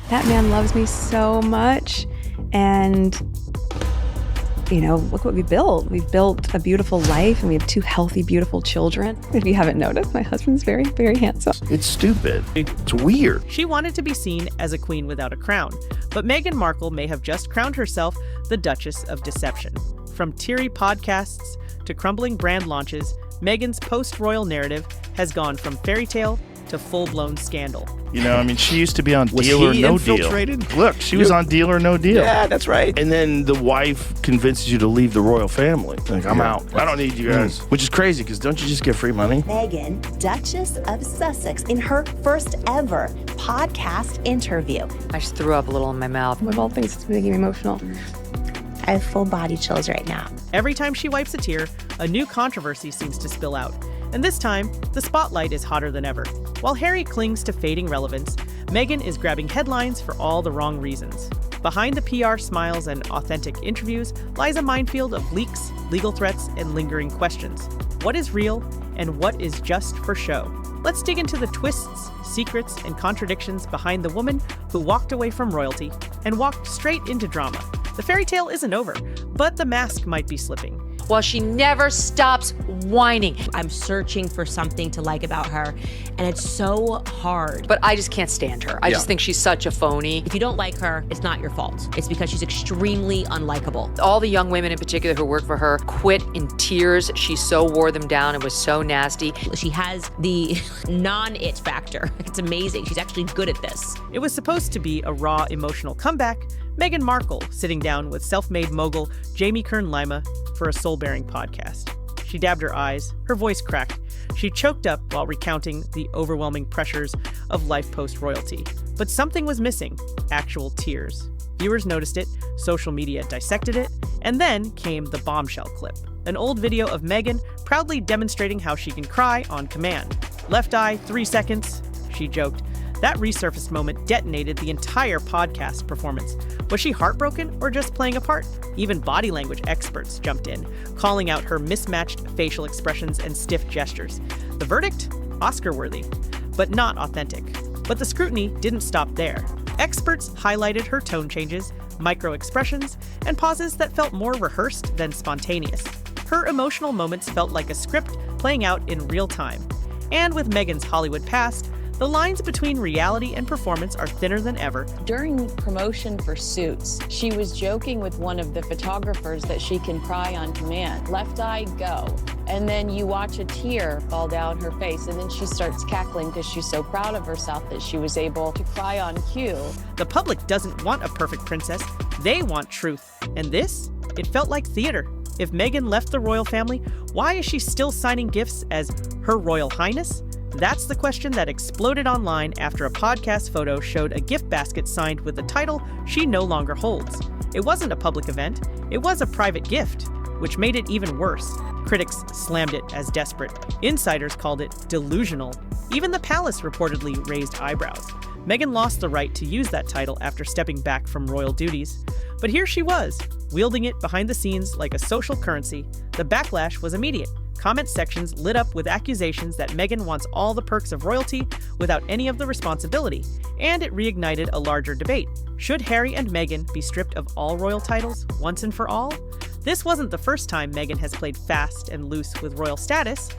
That man loves me so much. And, you know, look what we built. We've built a beautiful life, and we have 2 healthy, beautiful children. If you haven't noticed, my husband's very, very handsome. It's stupid. It's weird. She wanted to be seen as a queen without a crown, but Meghan Markle may have just crowned herself the Duchess of Deception. From teary podcasts to crumbling brand launches, Meghan's post-royal narrative has gone from fairy tale to full-blown scandal. You know, I mean, she used to be on Was Deal or he No infiltrated? Deal. Look, she was on Deal or No Deal. Yeah, that's right. And then the wife convinces you to leave the royal family. Like, I'm Yeah. out. I don't need you guys. Which is crazy, because don't you just get free money? Meghan, Duchess of Sussex, in her first ever podcast interview. I just threw up a little in my mouth. Of all things, it's making me emotional. I have full body chills right now. Every time she wipes a tear, a new controversy seems to spill out. And this time, the spotlight is hotter than ever. While Harry clings to fading relevance, Meghan is grabbing headlines for all the wrong reasons. Behind the PR smiles and authentic interviews lies a minefield of leaks, legal threats, and lingering questions. What is real and what is just for show? Let's dig into the twists, secrets, and contradictions behind the woman who walked away from royalty and walked straight into drama. The fairy tale isn't over, but the mask might be slipping. Well, she never stops whining. I'm searching for something to like about her, and it's so hard. But I just can't stand her. I just think she's such a phony. If you don't like her, it's not your fault. It's because she's extremely unlikable. All the young women in particular who work for her quit in tears. She so wore them down. It was so nasty. She has the non-it factor. It's amazing. She's actually good at this. It was supposed to be a raw, emotional comeback. Meghan Markle sitting down with self-made mogul Jamie Kern-Lima for a soul-bearing podcast. She dabbed her eyes, her voice cracked. She choked up while recounting the overwhelming pressures of life post-royalty. But something was missing, actual tears. Viewers noticed it, social media dissected it, and then came the bombshell clip, an old video of Meghan proudly demonstrating how she can cry on command. Left eye, 3 seconds, she joked. That resurfaced moment detonated the entire podcast performance. Was she heartbroken or just playing a part? Even body language experts jumped in, calling out her mismatched facial expressions and stiff gestures. The verdict? Oscar-worthy, but not authentic. But the scrutiny didn't stop there. Experts highlighted her tone changes, micro-expressions, and pauses that felt more rehearsed than spontaneous. Her emotional moments felt like a script playing out in real time. And with Meghan's Hollywood past, the lines between reality and performance are thinner than ever. During promotion for Suits, she was joking with one of the photographers that she can cry on command. Left eye, go. And then you watch a tear fall down her face, and then she starts cackling because she's so proud of herself that she was able to cry on cue. The public doesn't want a perfect princess. They want truth. And this? It felt like theater. If Meghan left the royal family, why is she still signing gifts as Her Royal Highness? That's the question that exploded online after a podcast photo showed a gift basket signed with the title she no longer holds. It wasn't a public event, it was a private gift, which made it even worse. Critics slammed it as desperate. Insiders called it delusional. Even the palace reportedly raised eyebrows. Meghan lost the right to use that title after stepping back from royal duties. But here she was, wielding it behind the scenes like a social currency. The backlash was immediate. Comment sections lit up with accusations that Meghan wants all the perks of royalty without any of the responsibility, and it reignited a larger debate. Should Harry and Meghan be stripped of all royal titles once and for all? This wasn't the first time Meghan has played fast and loose with royal status.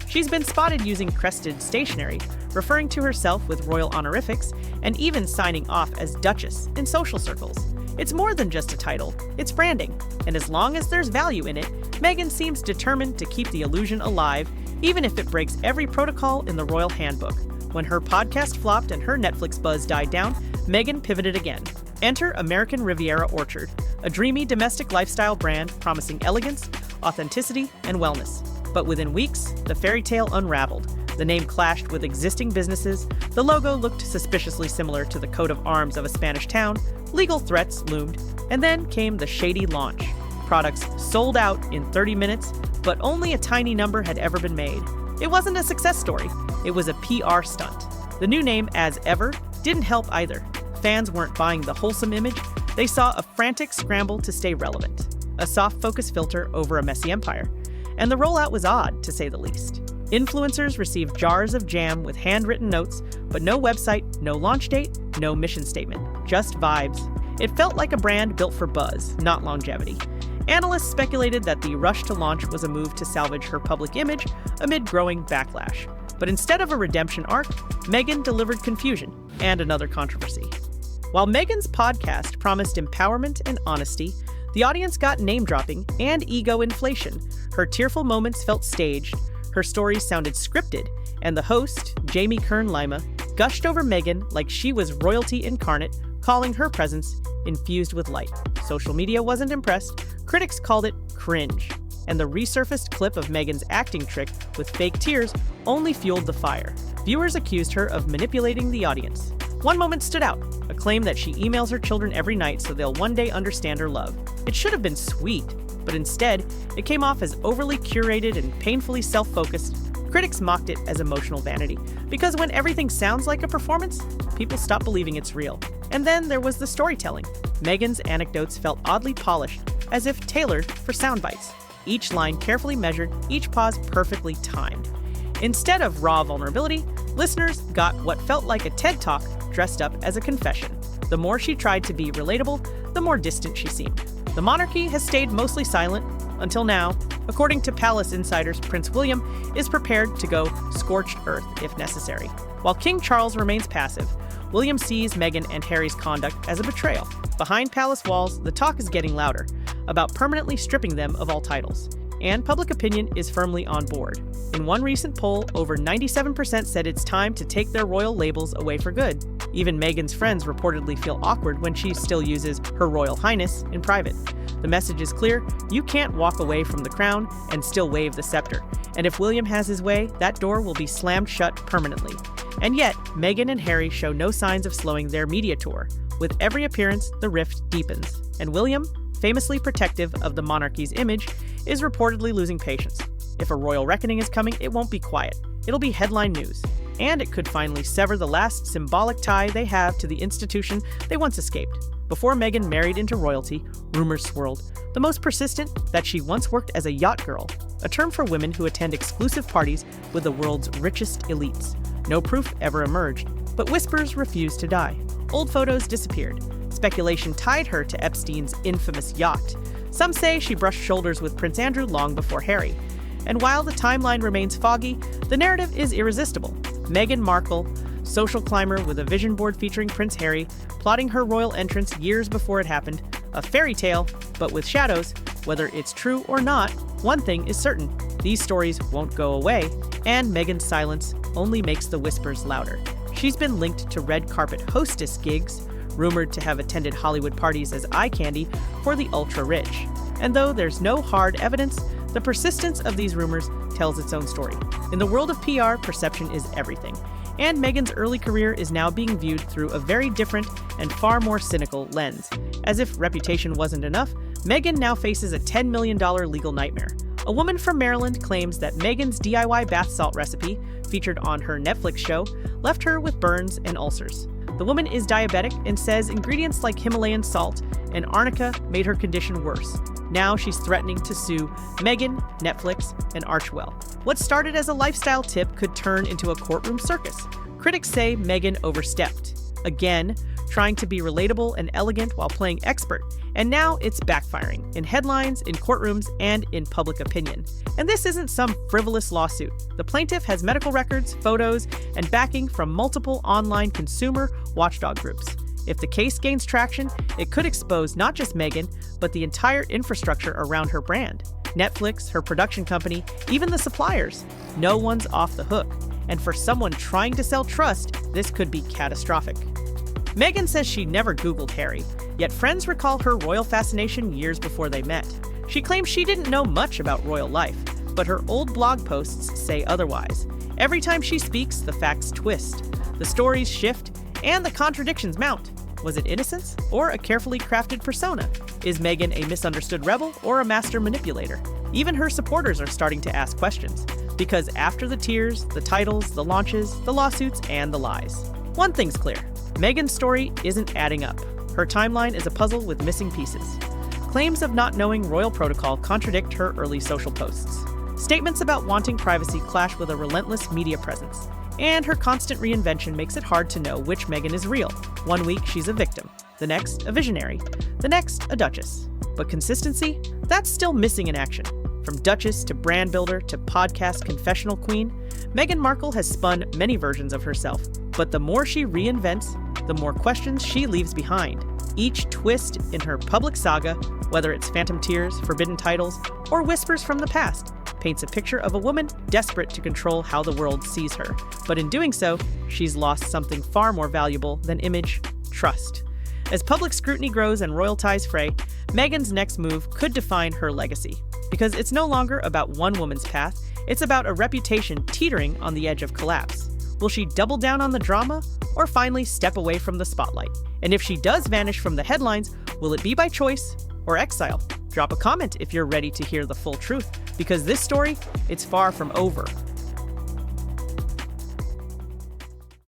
She's been spotted using crested stationery, referring to herself with royal honorifics, and even signing off as Duchess in social circles. It's more than just a title, it's branding, and as long as there's value in it, Meghan seems determined to keep the illusion alive, even if it breaks every protocol in the royal handbook. When her podcast flopped and her Netflix buzz died down, Meghan pivoted again. Enter American Riviera Orchard, a dreamy domestic lifestyle brand promising elegance, authenticity, and wellness. But within weeks, the fairy tale unraveled. The name clashed with existing businesses, the logo looked suspiciously similar to the coat of arms of a Spanish town, legal threats loomed, and then came the shady launch. Products sold out in 30 minutes, but only a tiny number had ever been made. It wasn't a success story, it was a PR stunt. The new name, As Ever, didn't help either. Fans weren't buying the wholesome image, they saw a frantic scramble to stay relevant. A soft focus filter over a messy empire. And the rollout was odd, to say the least. Influencers received jars of jam with handwritten notes, but no website, no launch date, no mission statement. just vibes. It felt like a brand built for buzz, not longevity. Analysts speculated that the rush to launch was a move to salvage her public image amid growing backlash. But instead of a redemption arc, Meghan delivered confusion and another controversy. While Meghan's podcast promised empowerment and honesty, the audience got name-dropping and ego inflation. Her tearful moments felt staged, her stories sounded scripted, and the host, Jamie Kern-Lima, gushed over Meghan like she was royalty incarnate, calling her presence infused with light. Social media wasn't impressed. Critics called it cringe. And the resurfaced clip of Meghan's acting trick with fake tears only fueled the fire. Viewers accused her of manipulating the audience. One moment stood out, a claim that she emails her children every night so they'll one day understand her love. It should have been sweet, but instead, it came off as overly curated and painfully self-focused. Critics mocked it as emotional vanity, because when everything sounds like a performance, people stop believing it's real. And then there was the storytelling. Meghan's anecdotes felt oddly polished, as if tailored for sound bites. Each line carefully measured, each pause perfectly timed. Instead of raw vulnerability, listeners got what felt like a TED Talk dressed up as a confession. The more she tried to be relatable, the more distant she seemed. The monarchy has stayed mostly silent until now. According to palace insiders, Prince William is prepared to go scorched earth if necessary. While King Charles remains passive, William sees Meghan and Harry's conduct as a betrayal. Behind palace walls, the talk is getting louder about permanently stripping them of all titles. And public opinion is firmly on board. In one recent poll, over 97% said it's time to take their royal labels away for good. Even Meghan's friends reportedly feel awkward when she still uses Her Royal Highness in private. The message is clear: you can't walk away from the crown and still wave the scepter. And if William has his way, that door will be slammed shut permanently. And yet, Meghan and Harry show no signs of slowing their media tour. With every appearance, the rift deepens. And William, famously protective of the monarchy's image, is reportedly losing patience. If a royal reckoning is coming, it won't be quiet. It'll be headline news. And it could finally sever the last symbolic tie they have to the institution they once escaped. Before Meghan married into royalty, rumors swirled. The most persistent, that she once worked as a yacht girl, a term for women who attend exclusive parties with the world's richest elites. No proof ever emerged, but whispers refused to die. Old photos disappeared. Speculation tied her to Epstein's infamous yacht. Some say she brushed shoulders with Prince Andrew long before Harry. And while the timeline remains foggy, the narrative is irresistible. Meghan Markle, social climber with a vision board featuring Prince Harry, plotting her royal entrance years before it happened. A fairy tale, but with shadows. Whether it's true or not, one thing is certain: these stories won't go away, and Meghan's silence only makes the whispers louder. She's been linked to red carpet hostess gigs, rumored to have attended Hollywood parties as eye candy for the ultra-rich. And though there's no hard evidence, the persistence of these rumors tells its own story. In the world of PR, perception is everything. And Meghan's early career is now being viewed through a very different and far more cynical lens. As if reputation wasn't enough, Meghan now faces a $10 million legal nightmare. A woman from Maryland claims that Meghan's DIY bath salt recipe, featured on her Netflix show, left her with burns and ulcers. The woman is diabetic and says ingredients like Himalayan salt and arnica made her condition worse. Now she's threatening to sue Meghan, Netflix, and Archewell. What started as a lifestyle tip could turn into a courtroom circus. Critics say Meghan overstepped, again, trying to be relatable and elegant while playing expert. And now it's backfiring, in headlines, in courtrooms, and in public opinion. And this isn't some frivolous lawsuit. The plaintiff has medical records, photos, and backing from multiple online consumer watchdog groups. If the case gains traction, it could expose not just Meghan, but the entire infrastructure around her brand. Netflix, her production company, even the suppliers. No one's off the hook. And for someone trying to sell trust, this could be catastrophic. Meghan says she never Googled Harry, yet friends recall her royal fascination years before they met. She claims she didn't know much about royal life, but her old blog posts say otherwise. Every time she speaks, the facts twist, the stories shift, and the contradictions mount. Was it innocence or a carefully crafted persona? Is Meghan a misunderstood rebel or a master manipulator? Even her supporters are starting to ask questions, because after the tears, the titles, the launches, the lawsuits, and the lies, one thing's clear: Meghan's story isn't adding up. Her timeline is a puzzle with missing pieces. Claims of not knowing royal protocol contradict her early social posts. Statements about wanting privacy clash with a relentless media presence. And her constant reinvention makes it hard to know which Meghan is real. One week, she's a victim. The next, a visionary. The next, a duchess. But consistency? That's still missing in action. From duchess to brand builder to podcast confessional queen, Meghan Markle has spun many versions of herself. But the more she reinvents, the more questions she leaves behind. Each twist in her public saga, whether it's phantom tears, forbidden titles, or whispers from the past, paints a picture of a woman desperate to control how the world sees her. But in doing so, she's lost something far more valuable than image: trust. As public scrutiny grows and royal ties fray, Meghan's next move could define her legacy. Because it's no longer about one woman's path, it's about a reputation teetering on the edge of collapse. Will she double down on the drama, or finally step away from the spotlight? And if she does vanish from the headlines, will it be by choice or exile? Drop a comment if you're ready to hear the full truth, because this story, it's far from over.